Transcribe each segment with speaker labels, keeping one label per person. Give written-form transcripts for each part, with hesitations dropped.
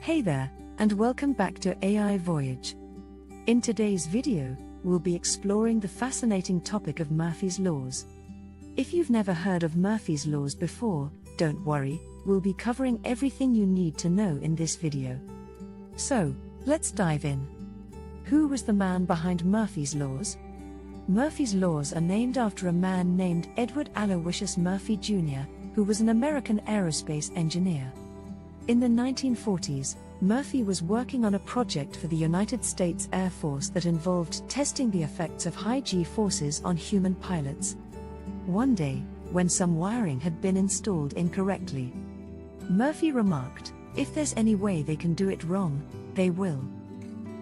Speaker 1: Hey there, and welcome back to AI Voyage. In today's video, we'll be exploring the fascinating topic of Murphy's Laws. If you've never heard of Murphy's Laws before, don't worry, we'll be covering everything you need to know in this video. So, let's dive in. Who was the man behind Murphy's Laws? Murphy's Laws are named after a man named Edward Aloysius Murphy Jr., who was an American aerospace engineer. In the 1940s, Murphy was working on a project for the United States Air Force that involved testing the effects of high G-forces on human pilots. One day, when some wiring had been installed incorrectly, Murphy remarked, "If there's any way they can do it wrong, they will."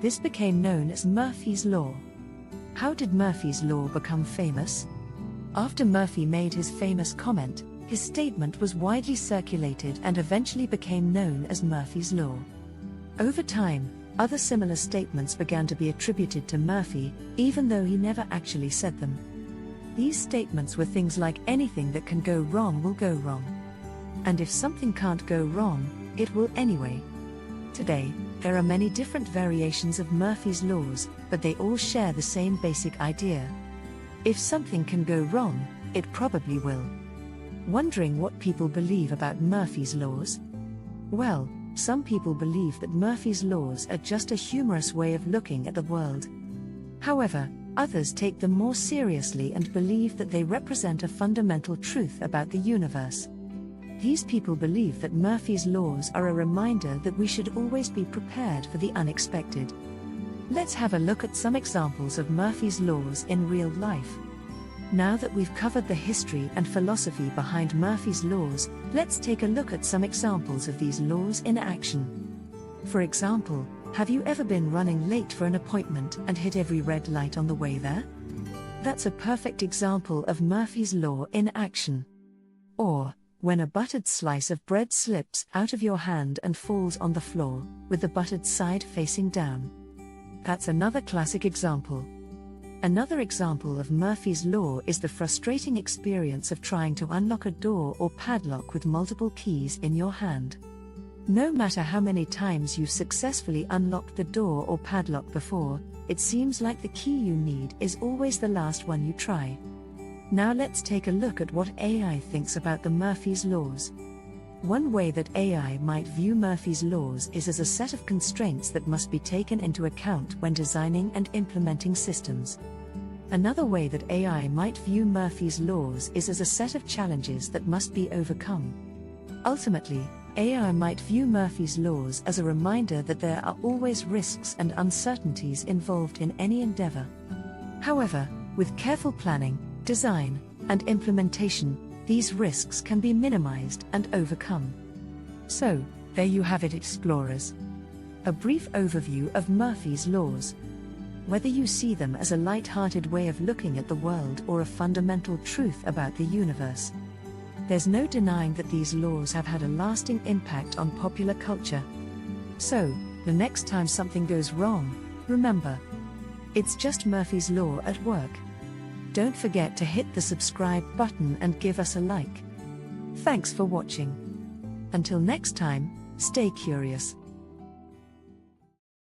Speaker 1: This became known as Murphy's Law. How did Murphy's Law become famous? After Murphy made his famous comment, his statement was widely circulated and eventually became known as Murphy's Law. Over time, other similar statements began to be attributed to Murphy, even though he never actually said them. These statements were things like anything that can go wrong will go wrong. And if something can't go wrong, it will anyway. Today, there are many different variations of Murphy's Laws, but they all share the same basic idea. If something can go wrong, it probably will. Wondering what people believe about Murphy's Laws? Well, some people believe that Murphy's Laws are just a humorous way of looking at the world. However, others take them more seriously and believe that they represent a fundamental truth about the universe. These people believe that Murphy's Laws are a reminder that we should always be prepared for the unexpected. Let's have a look at some examples of Murphy's Laws in real life. Now that we've covered the history and philosophy behind Murphy's Laws, let's take a look at some examples of these laws in action. For example, have you ever been running late for an appointment and hit every red light on the way there? That's a perfect example of Murphy's Law in action. Or, when a buttered slice of bread slips out of your hand and falls on the floor, with the buttered side facing down. That's another classic example. Another example of Murphy's Law is the frustrating experience of trying to unlock a door or padlock with multiple keys in your hand. No matter how many times you've successfully unlocked the door or padlock before, it seems like the key you need is always the last one you try. Now let's take a look at what AI thinks about the Murphy's Laws. One way that AI might view Murphy's Laws is as a set of constraints that must be taken into account when designing and implementing systems. Another way that AI might view Murphy's Laws is as a set of challenges that must be overcome. Ultimately, AI might view Murphy's Laws as a reminder that there are always risks and uncertainties involved in any endeavor. However, with careful planning, design, and implementation, these risks can be minimized and overcome. So, there you have it, explorers. A brief overview of Murphy's Laws. Whether you see them as a light-hearted way of looking at the world or a fundamental truth about the universe, there's no denying that these laws have had a lasting impact on popular culture. So, the next time something goes wrong, remember, it's just Murphy's Law at work. Don't forget to hit the subscribe button and give us a like. Thanks for watching. Until next time, stay curious.